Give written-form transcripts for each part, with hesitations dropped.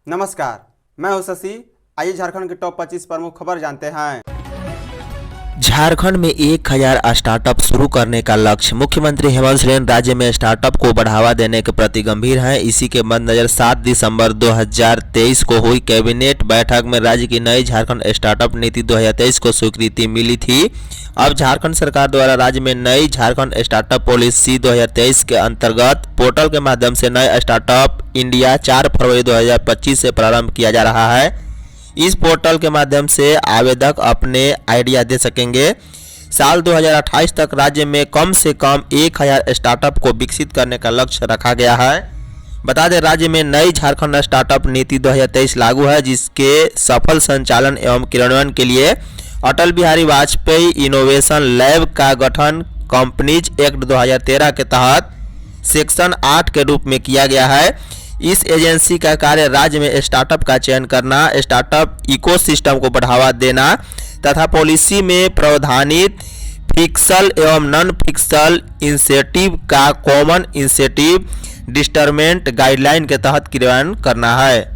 नमस्कार, मैं हूं शशि। आइए झारखंड की टॉप 25 प्रमुख खबर जानते हैं। झारखंड में 1000 स्टार्टअप शुरू करने का लक्ष्य। मुख्यमंत्री हेमंत सोरेन राज्य में स्टार्टअप को बढ़ावा देने के प्रति गंभीर हैं। इसी के मद्देनजर 7 दिसंबर 2023 को हुई कैबिनेट बैठक में राज्य की नई झारखंड स्टार्टअप नीति 2023 को स्वीकृति मिली थी। अब झारखंड सरकार द्वारा राज्य में नई झारखंड स्टार्टअप पॉलिसी 2023 के अंतर्गत पोर्टल के माध्यम से नए स्टार्टअप इंडिया 4 फरवरी 2025 से प्रारंभ किया जा रहा है। इस पोर्टल के माध्यम से आवेदक अपने आइडिया दे सकेंगे। साल 2028 तक राज्य में कम से कम 1000 स्टार्टअप को विकसित करने का लक्ष्य रखा गया है। बता दें, राज्य में नई झारखंड स्टार्टअप नीति 2023 लागू है, जिसके सफल संचालन एवं क्रियान्वयन के लिए अटल बिहारी वाजपेयी इनोवेशन लैब का गठन कंपनीज एक्ट 2013 के तहत सेक्शन 8 के रूप में किया गया है। इस एजेंसी का कार्य राज्य में स्टार्टअप का चयन करना, स्टार्टअप इकोसिस्टम को बढ़ावा देना तथा पॉलिसी में प्रावधानित फिक्सल एवं नॉन फिक्सल इंसेंटिव का कॉमन इंसेंटिव डिस्टरमेंट गाइडलाइन के तहत क्रियान्वयन करना है।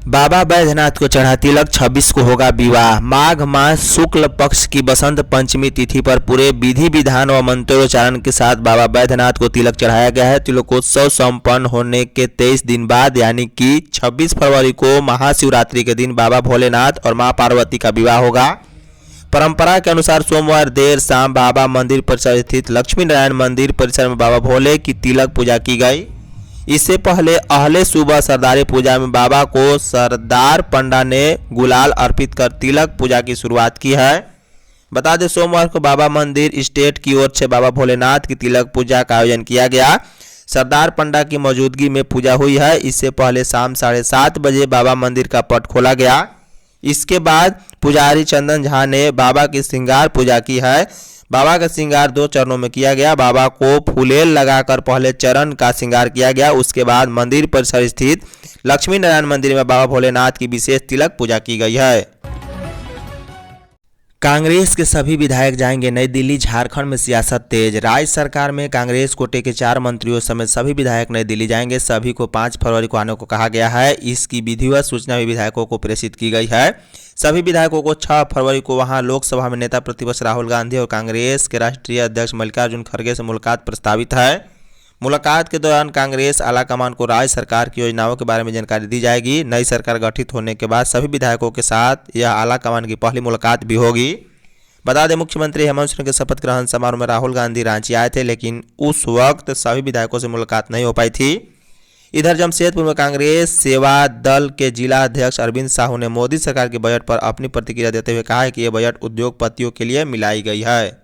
बाबा बैद्यनाथ को चढ़ा तिलक, 26 को होगा विवाह। माघ मास शुक्ल पक्ष की बसंत पंचमी तिथि पर पूरे विधि विधान व मंत्रोच्चारण के साथ बाबा बैद्यनाथ को तिलक चढ़ाया गया है। तिलकोत्सव संपन्न होने के 23 दिन बाद यानी कि 26 फरवरी को महाशिवरात्रि के दिन बाबा भोलेनाथ और मां पार्वती का विवाह होगा। परंपरा के अनुसार सोमवार देर शाम बाबा मंदिर परिसर स्थित लक्ष्मी नारायण मंदिर परिसर में बाबा भोले की तिलक पूजा की गई। इससे पहले अहले सुबह सरदारी पूजा में बाबा को सरदार पंडा ने गुलाल अर्पित कर तिलक पूजा की शुरुआत की है। बता दें, सोमवार को बाबा मंदिर स्टेट की ओर से बाबा भोलेनाथ की तिलक पूजा का आयोजन किया गया। सरदार पंडा की मौजूदगी में पूजा हुई है। इससे पहले शाम 7:30 बजे बाबा मंदिर का पट खोला गया। इसके बाद पुजारी चंदन झा ने बाबा की श्रृंगार पूजा की है। बाबा का श्रृंगार 2 चरणों में किया गया। बाबा को फूलेल लगाकर पहले चरण का श्रृंगार किया गया। उसके बाद मंदिर परिसर स्थित लक्ष्मी नारायण मंदिर में बाबा भोलेनाथ की विशेष तिलक पूजा की गई है। कांग्रेस के सभी विधायक जाएंगे नई दिल्ली, झारखंड में सियासत तेज। राज्य सरकार में कांग्रेस कोटे के 4 मंत्रियों समेत सभी विधायक नई दिल्ली जाएंगे। सभी को 5 फरवरी को आने को कहा गया है। इसकी विधिवत सूचना भी विधायकों को प्रेषित की गई है। सभी विधायकों को 6 फरवरी को वहां लोकसभा में नेता प्रतिपक्ष राहुल गांधी और कांग्रेस के राष्ट्रीय अध्यक्ष मल्लिकार्जुन खड़गे से मुलाकात प्रस्तावित है। मुलाकात के दौरान कांग्रेस आलाकमान को राज्य सरकार की योजनाओं के बारे में जानकारी दी जाएगी। नई सरकार गठित होने के बाद सभी विधायकों के साथ यह आलाकमान की पहली मुलाकात भी होगी। बता दें, मुख्यमंत्री हेमंत सोरेन के शपथ ग्रहण समारोह में राहुल गांधी रांची आए थे, लेकिन उस वक्त सभी विधायकों से मुलाकात नहीं हो पाई थी। इधर जमशेदपुर में कांग्रेस सेवा दल के जिला अध्यक्ष अरविंद साहू ने मोदी सरकार के बजट पर अपनी प्रतिक्रिया देते हुए कहा है कि यह बजट उद्योगपतियों के लिए मिलाई गई है।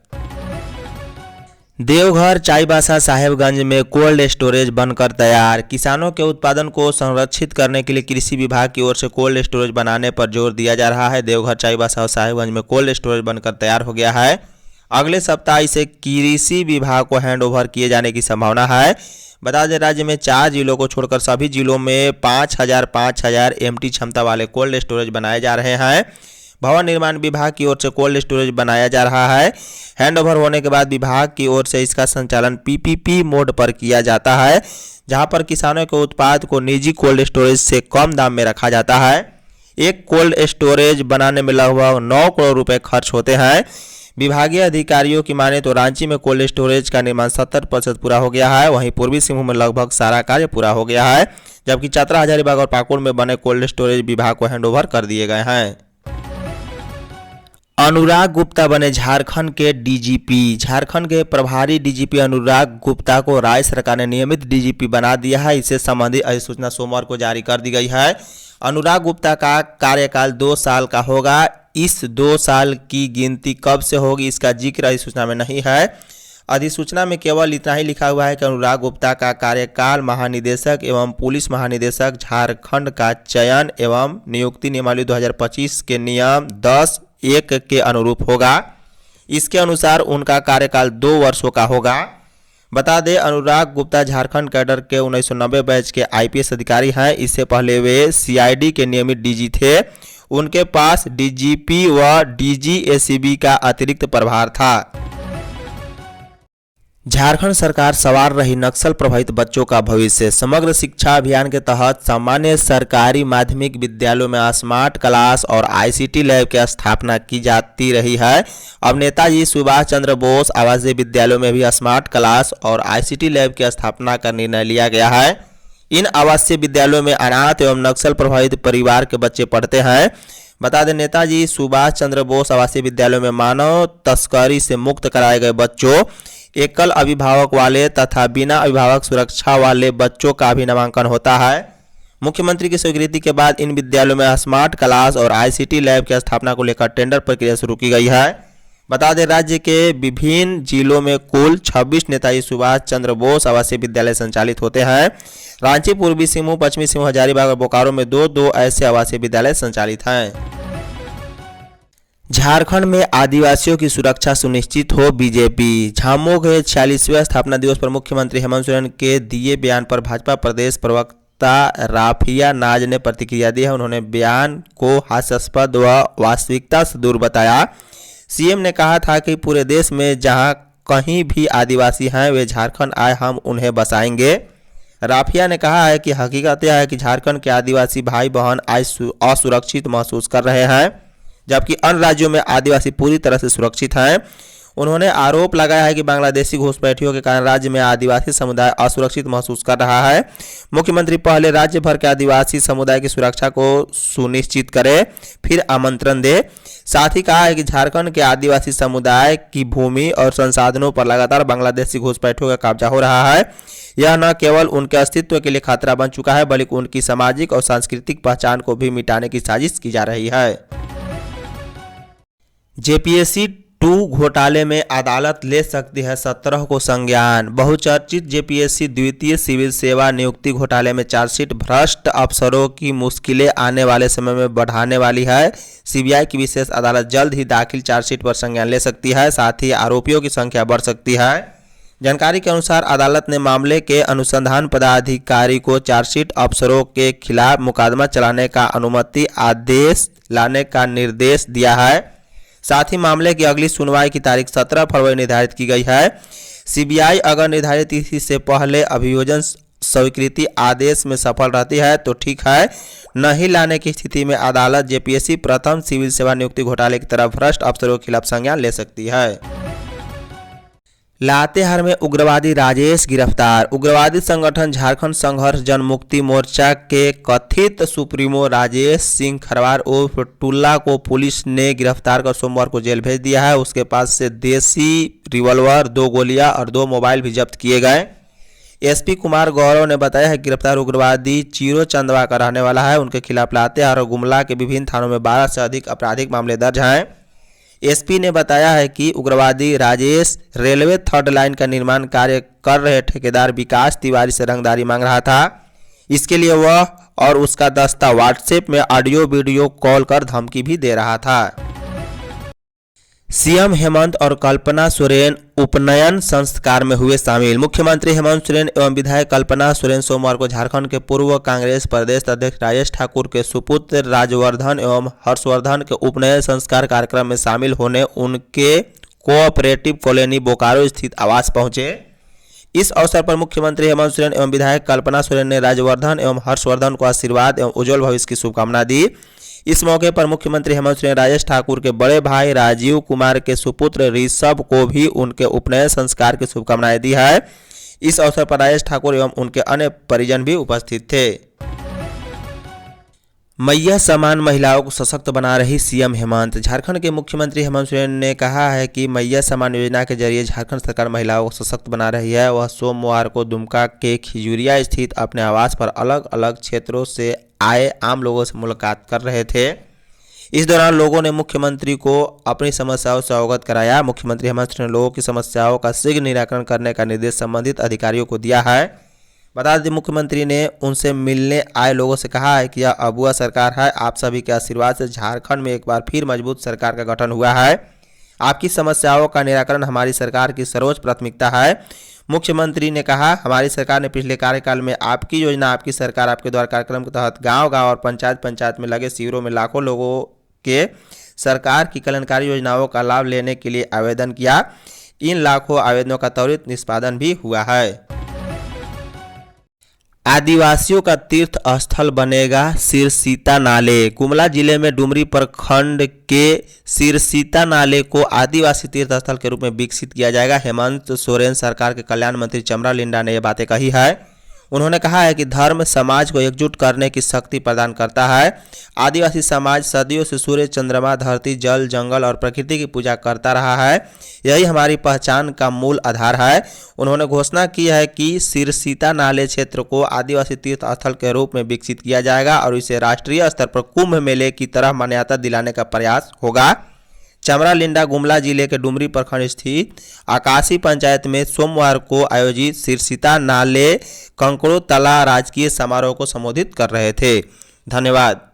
देवघर चाईबासा साहेबगंज में कोल्ड स्टोरेज बनकर तैयार। किसानों के उत्पादन को संरक्षित करने के लिए कृषि विभाग की ओर से कोल्ड स्टोरेज बनाने पर जोर दिया जा रहा है। देवघर चाईबासा और साहेबगंज में कोल्ड स्टोरेज बनकर तैयार हो गया है। अगले सप्ताह इसे कृषि विभाग को हैंड ओवर किए जाने की संभावना है। बता दें, राज्य में 4 जिलों को छोड़कर सभी जिलों में 5000 एमटी क्षमता वाले कोल्ड स्टोरेज बनाए जा रहे हैं। भवन निर्माण विभाग की ओर से कोल्ड स्टोरेज बनाया जा रहा है। हैंडओवर होने के बाद विभाग की ओर से इसका संचालन पीपीपी मोड पर किया जाता है, जहां पर किसानों के उत्पाद को निजी कोल्ड स्टोरेज से कम दाम में रखा जाता है। एक कोल्ड स्टोरेज बनाने में लगभग 9 करोड़ रुपए खर्च होते हैं। विभागीय अधिकारियों की माने तो रांची में कोल्ड स्टोरेज का निर्माण 70% पूरा हो गया है। वहीं पूर्वी सिंहभूम में लगभग सारा कार्य पूरा हो गया है, जबकि चतरा, हजारीबाग और पाकुड़ में बने कोल्ड स्टोरेज विभाग को हैंडओवर कर दिए गए हैं। अनुराग गुप्ता बने झारखंड के डीजीपी। झारखंड के प्रभारी डीजीपी अनुराग गुप्ता को राज्य सरकार ने नियमित डीजीपी बना दिया है। इससे संबंधित अधिसूचना सोमवार को जारी कर दी गई है। अनुराग गुप्ता का कार्यकाल 2 साल का होगा। इस 2 साल की गिनती कब से होगी, इसका जिक्र अधिसूचना में नहीं है। अधिसूचना में केवल इतना ही लिखा हुआ है कि अनुराग गुप्ता का कार्यकाल महानिदेशक एवं पुलिस महानिदेशक झारखंड का चयन एवं नियुक्ति नियमावली 2025 के नियम 10(1) के अनुरूप होगा। इसके अनुसार उनका कार्यकाल 2 वर्षों का होगा। बता दें, अनुराग गुप्ता झारखंड कैडर के 1990 बैच के आईपीएस अधिकारी हैं। इससे पहले वे सीआईडी के नियमित डीजी थे। उनके पास डीजीपी व डीजीएसीबी का अतिरिक्त प्रभार था। झारखंड सरकार सवार रही नक्सल प्रभावित बच्चों का भविष्य। समग्र शिक्षा अभियान के तहत सामान्य सरकारी माध्यमिक विद्यालयों में स्मार्ट क्लास और आईसीटी लैब की स्थापना की जाती रही है। अब नेताजी सुभाष चंद्र बोस आवासीय विद्यालयों में भी स्मार्ट क्लास और आईसीटी लैब की स्थापना का निर्णय लिया गया है। इन आवासीय विद्यालयों में अनाथ एवं नक्सल प्रभावित परिवार के बच्चे पढ़ते हैं। बता दें, नेताजी सुभाष चंद्र बोस आवासीय विद्यालयों में मानव तस्करी से मुक्त कराए गए बच्चों, एकल अभिभावक वाले तथा बिना अभिभावक सुरक्षा वाले बच्चों का भी नामांकन होता है। मुख्यमंत्री की स्वीकृति के बाद इन विद्यालयों में स्मार्ट क्लास और आईसीटी लैब की स्थापना को लेकर टेंडर प्रक्रिया शुरू की गई है। बता दें, राज्य के विभिन्न जिलों में कुल 26 नेताजी सुभाष चंद्र बोस आवासीय विद्यालय संचालित होते हैं। रांची, पूर्वी सिंहभूम, पश्चिमी सिंहभूम, हजारीबाग और बोकारो में दो ऐसे आवासीय विद्यालय संचालित हैं। झारखंड में आदिवासियों की सुरक्षा सुनिश्चित हो, बीजेपी। झामुमो के 46वें स्थापना दिवस पर मुख्यमंत्री हेमंत सोरेन के दिए बयान पर भाजपा प्रदेश प्रवक्ता राफिया नाज ने प्रतिक्रिया दी है। उन्होंने बयान को हास्यास्पद व वास्तविकता से दूर बताया। सीएम ने कहा था कि पूरे देश में जहां कहीं भी आदिवासी हैं वे झारखंड आए, हम उन्हें बसाएंगे। राफिया ने कहा है कि हकीकत यह है कि झारखंड के आदिवासी भाई बहन आज असुरक्षित महसूस कर रहे हैं, जबकि अन्य राज्यों में आदिवासी पूरी तरह से सुरक्षित हैं। उन्होंने आरोप लगाया है कि बांग्लादेशी घुसपैठियों के कारण राज्य में आदिवासी समुदाय असुरक्षित महसूस कर रहा है। मुख्यमंत्री पहले राज्य भर के आदिवासी समुदाय की सुरक्षा को सुनिश्चित करे, फिर आमंत्रण दे। साथ ही कहा है कि झारखंड के आदिवासी समुदाय की भूमि और संसाधनों पर लगातार बांग्लादेशी घुसपैठियों का कब्जा हो रहा है। यह न केवल उनके अस्तित्व के लिए खतरा बन चुका है, बल्कि उनकी सामाजिक और सांस्कृतिक पहचान को भी मिटाने की साजिश की जा रही है। जेपीएससी 2 घोटाले में अदालत ले सकती है 17 को संज्ञान। बहुचर्चित जेपीएससी द्वितीय सिविल सेवा नियुक्ति घोटाले में चार्जशीट भ्रष्ट अफसरों की मुश्किलें आने वाले समय में बढ़ाने वाली है। सीबीआई की विशेष अदालत जल्द ही दाखिल चार्जशीट पर संज्ञान ले सकती है, साथ ही आरोपियों की संख्या बढ़ सकती है। जानकारी के अनुसार अदालत ने मामले के अनुसंधान पदाधिकारी को चार्जशीट अफसरों के खिलाफ मुकदमा चलाने का अनुमति आदेश लाने का निर्देश दिया है। साथ ही मामले की अगली सुनवाई की तारीख 17 फरवरी निर्धारित की गई है। सीबीआई अगर निर्धारित तिथि से पहले अभियोजन स्वीकृति आदेश में सफल रहती है तो ठीक है, नहीं लाने की स्थिति में अदालत जेपीएससी प्रथम सिविल सेवा नियुक्ति घोटाले की तरह भ्रष्ट अफसरों के खिलाफ संज्ञान ले सकती है। लातेहार में उग्रवादी राजेश गिरफ्तार। उग्रवादी संगठन झारखंड संघर्ष जनमुक्ति मोर्चा के कथित सुप्रीमो राजेश सिंह खरवार उर्फ टुल्ला को पुलिस ने गिरफ्तार कर सोमवार को जेल भेज दिया है। उसके पास से देसी रिवॉल्वर, 2 गोलियां और 2 मोबाइल भी जब्त किए गए। एसपी कुमार गौरव ने बताया है कि गिरफ्तार उग्रवादी चीरो चंदवा का रहने वाला है। उनके खिलाफ लातेहार और गुमला के विभिन्न थानों में 12 से अधिक आपराधिक मामले दर्ज हैं। एसपी ने बताया है कि उग्रवादी राजेश रेलवे 3rd लाइन का निर्माण कार्य कर रहे ठेकेदार विकास तिवारी से रंगदारी मांग रहा था। इसके लिए वह और उसका दस्ता व्हाट्सएप में ऑडियो वीडियो कॉल कर धमकी भी दे रहा था। सीएम हेमंत और कल्पना सोरेन उपनयन संस्कार में हुए शामिल। मुख्यमंत्री हेमंत सोरेन एवं विधायक कल्पना सोरेन सोमवार को झारखंड के पूर्व कांग्रेस प्रदेश अध्यक्ष राजेश ठाकुर के सुपुत्र राजवर्धन एवं हर्षवर्धन के उपनयन संस्कार कार्यक्रम में शामिल होने उनके कोऑपरेटिव कॉलोनी बोकारो स्थित आवास पहुंचे। इस अवसर पर मुख्यमंत्री हेमंत सोरेन एवं विधायक कल्पना सोरेन ने राजवर्धन एवं हर्षवर्धन को आशीर्वाद एवं उज्जवल भविष्य की शुभकामना दी। इस मौके पर मुख्यमंत्री हेमंत सोरेन राजेश ठाकुर के बड़े भाई राजीव कुमार के सुपुत्र ऋषभ को भी उनके उपनयन संस्कार की शुभकामनाएं दी है। इस अवसर पर राजेश ठाकुर एवं उनके अन्य परिजन भी उपस्थित थे। मैया समान महिलाओं को सशक्त बना रही सीएम हेमंत। झारखंड के मुख्यमंत्री हेमंत सोरेन ने कहा है कि मैया समान योजना के जरिए झारखंड सरकार महिलाओं को सशक्त बना रही है। वह सोमवार को दुमका के खिजुरिया स्थित अपने आवास पर अलग अलग क्षेत्रों से आए आम लोगों से मुलाकात कर रहे थे। इस दौरान लोगों ने मुख्यमंत्री को अपनी समस्याओं से अवगत कराया। मुख्यमंत्री हेमंत सोरेन ने लोगों की समस्याओं का शीघ्र निराकरण करने का निर्देश संबंधित अधिकारियों को दिया है। बता दें, मुख्यमंत्री ने उनसे मिलने आए लोगों से कहा है कि यह अबुआ सरकार है। आप सभी के आशीर्वाद से झारखंड में एक बार फिर मजबूत सरकार का गठन हुआ है। आपकी समस्याओं का निराकरण हमारी सरकार की सर्वोच्च प्राथमिकता है। मुख्यमंत्री ने कहा, हमारी सरकार ने पिछले कार्यकाल में आपकी योजना आपकी सरकार आपके द्वार कार्यक्रम के तहत गांव-गांव और पंचायत में लगे शिविरों में लाखों लोगों के सरकार की कल्याणकारी योजनाओं का लाभ लेने के लिए आवेदन किया। इन लाखों आवेदनों का त्वरित निष्पादन भी हुआ है। आदिवासियों का तीर्थ स्थल बनेगा सिरसीता नाले। गुमला जिले में डुमरी प्रखंड के सिरसीता नाले को आदिवासी तीर्थ स्थल के रूप में विकसित किया जाएगा। हेमंत सोरेन सरकार के कल्याण मंत्री चमरा लिंडा ने यह बातें कही है। उन्होंने कहा है कि धर्म समाज को एकजुट करने की शक्ति प्रदान करता है। आदिवासी समाज सदियों से सूर्य, चंद्रमा, धरती, जल, जंगल और प्रकृति की पूजा करता रहा है। यही हमारी पहचान का मूल आधार है। उन्होंने घोषणा की है कि सिरसीता नाले क्षेत्र को आदिवासी तीर्थ स्थल के रूप में विकसित किया जाएगा और इसे राष्ट्रीय स्तर पर कुंभ मेले की तरह मान्यता दिलाने का प्रयास होगा। चमरा लिंडा गुमला जिले के डुमरी प्रखंड स्थित आकाशी पंचायत में सोमवार को आयोजित सिरसीता नाले कंकड़ो तला राजकीय समारोह को संबोधित कर रहे थे। धन्यवाद।